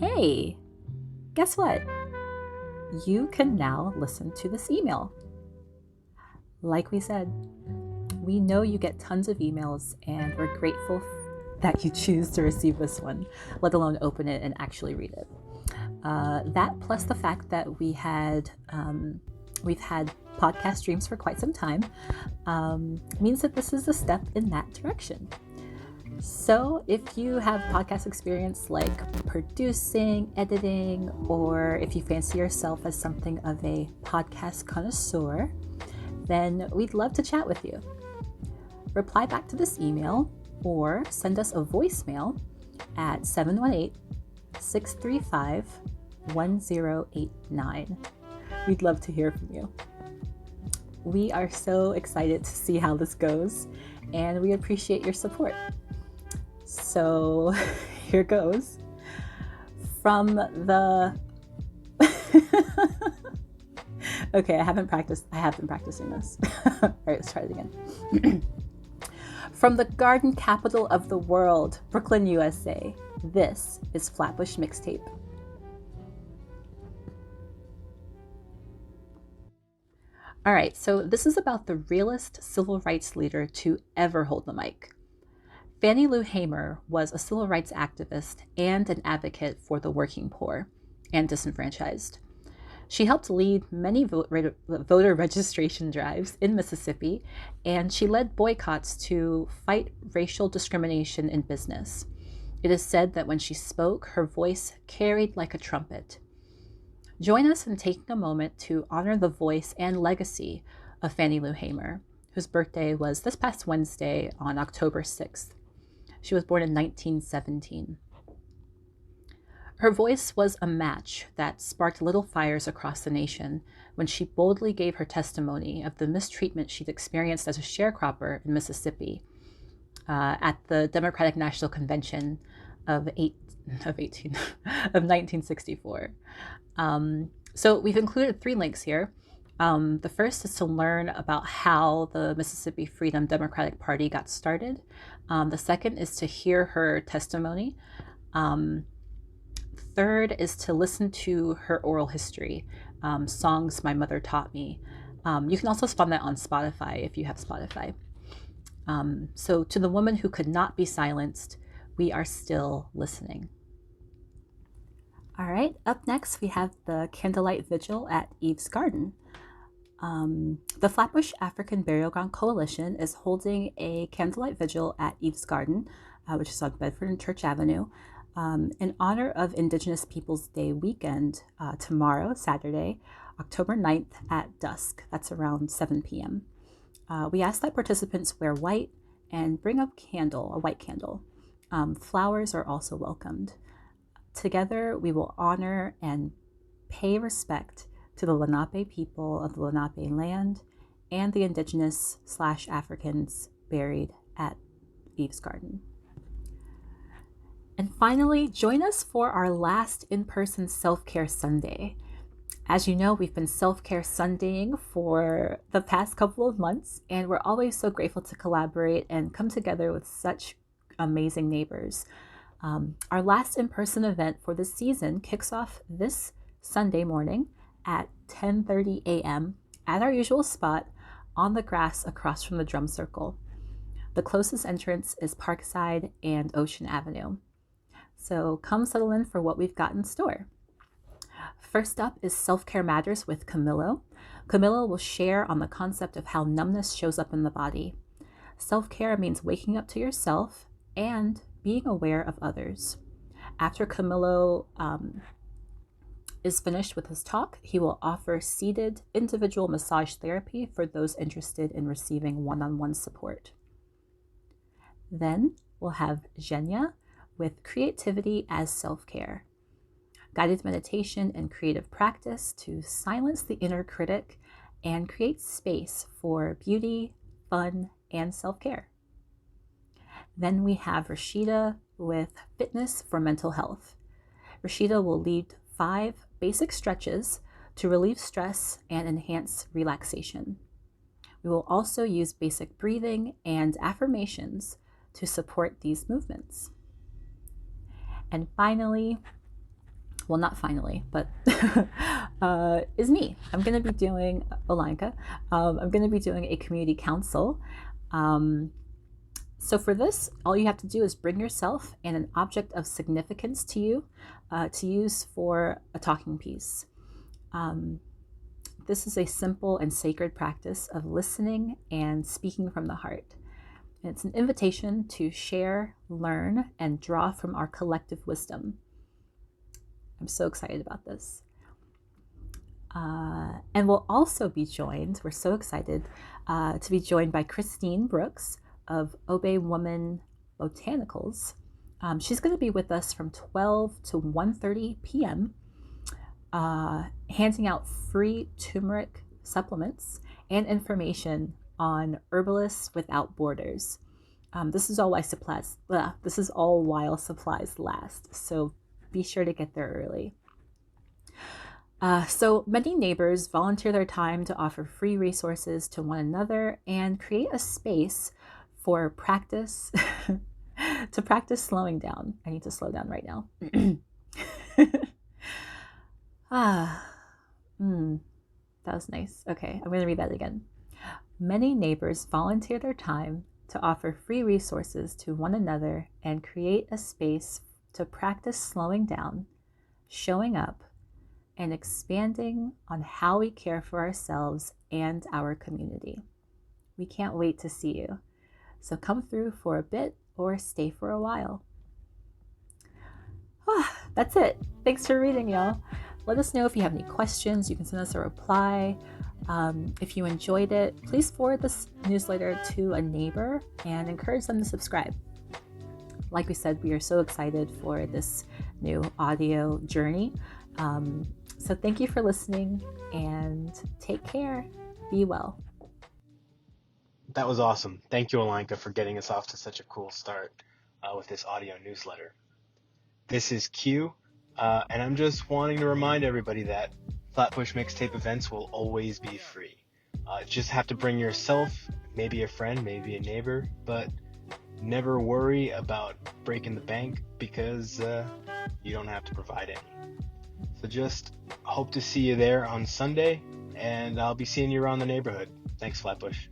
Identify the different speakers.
Speaker 1: Hey, guess what? You can now listen to this email. Like we said, we know you get tons of emails, and we're grateful that you choose to receive this one, let alone open it and actually read it. That plus the fact that we've had podcast streams for quite some time means that this is a step in that direction. So if you have podcast experience like producing, editing, or if you fancy yourself as something of a podcast connoisseur, then we'd love to chat with you. Reply back to this email or send us a voicemail at 718-635-1089. We'd love to hear from you. We are so excited to see how this goes, and we appreciate your support. So here goes. From the Okay, I have been practicing this. All right, let's try it again. From the garden capital of the world, Brooklyn, USA, this is Flatbush Mixtape. All right, so this is about the realest civil rights leader to ever hold the mic. Fannie Lou Hamer was a civil rights activist and an advocate for the working poor and disenfranchised. She helped lead many voter registration drives in Mississippi, and she led boycotts to fight racial discrimination in business. It is said that when she spoke, her voice carried like a trumpet. Join us in taking a moment to honor the voice and legacy of Fannie Lou Hamer, whose birthday was this past Wednesday on October 6th. She was born in 1917. Her voice was a match that sparked little fires across the nation when she boldly gave her testimony of the mistreatment she'd experienced as a sharecropper in Mississippi at the Democratic National Convention of 1964. So we've included 3 links here. The first is to learn about how the Mississippi Freedom Democratic Party got started. The second is to hear her testimony. Third is to listen to her oral history, Songs My Mother Taught Me. You can also find that on Spotify if you have Spotify. So to the woman who could not be silenced, we are still listening. All right, up next we have the Candlelight Vigil at Eve's Garden. The Flatbush African Burial Ground Coalition is holding a candlelight vigil at Eve's Garden, which is on Bedford and Church Avenue, in honor of Indigenous Peoples Day weekend tomorrow, Saturday, October 9th at dusk. That's around 7 p.m. We ask that participants wear white and bring a white candle. Flowers are also welcomed. Together, we will honor and pay respect to the Lenape people of the Lenape land and the Indigenous/Africans buried at Eve's Garden. And finally, join us for our last in-person Self-Care Sunday. As you know, we've been Self-Care Sundaying for the past couple of months, and we're always so grateful to collaborate and come together with such amazing neighbors. Our last in-person event for the season kicks off this Sunday morning at 10:30 a.m. at our usual spot on the grass across from the drum circle. The closest entrance is Parkside and Ocean Avenue. So come settle in for what we've got in store. First up is Self-Care Matters with Camilo. Camilo will share on the concept of how numbness shows up in the body. Self-care means waking up to yourself and being aware of others. After Camilo is finished with his talk, he will offer seated individual massage therapy for those interested in receiving one-on-one support. Then we'll have Zhenya with Creativity as Self-Care, guided meditation and creative practice to silence the inner critic and create space for beauty, fun, and self-care. Then we have Rashida with Fitness for Mental Health. Rashida will lead 5 basic stretches to relieve stress and enhance relaxation. We will also use basic breathing and affirmations to support these movements. And finally, well, not finally, but is me. I'm going to be doing, Olanka, I'm going to be doing a community council. So for this, all you have to do is bring yourself and an object of significance to you to use for a talking piece. This is a simple and sacred practice of listening and speaking from the heart. And it's an invitation to share, learn, and draw from our collective wisdom. I'm so excited about this. And we'll also be joined, we're so excited to be joined by Christine Brooks of Obey Woman Botanicals. She's going to be with us from 12 to 1:30 p.m. Handing out free turmeric supplements and information on herbalists without borders. This is all while supplies last, so be sure to get there early. So many neighbors volunteer their time to offer free resources to one another and create a space for practice to practice slowing down. I need to slow down right now. That was nice. Okay, I'm going to read that again. Many neighbors volunteer their time to offer free resources to one another and create a space to practice slowing down, showing up, and expanding on how we care for ourselves and our community. We can't wait to see you. So come through for a bit or stay for a while. That's it. Thanks for reading, y'all. Let us know if you have any questions. You can send us a reply. If you enjoyed it, please forward this newsletter to a neighbor and encourage them to subscribe. Like we said, we are so excited for this new audio journey. So thank you for listening and take care. Be well.
Speaker 2: That was awesome. Thank you, Olanka, for getting us off to such a cool start with this audio newsletter. This is Q, and I'm just wanting to remind everybody that Flatbush Mixtape events will always be free. Just have to bring yourself, maybe a friend, maybe a neighbor, but never worry about breaking the bank because you don't have to provide any. So just hope to see you there on Sunday, and I'll be seeing you around the neighborhood. Thanks, Flatbush.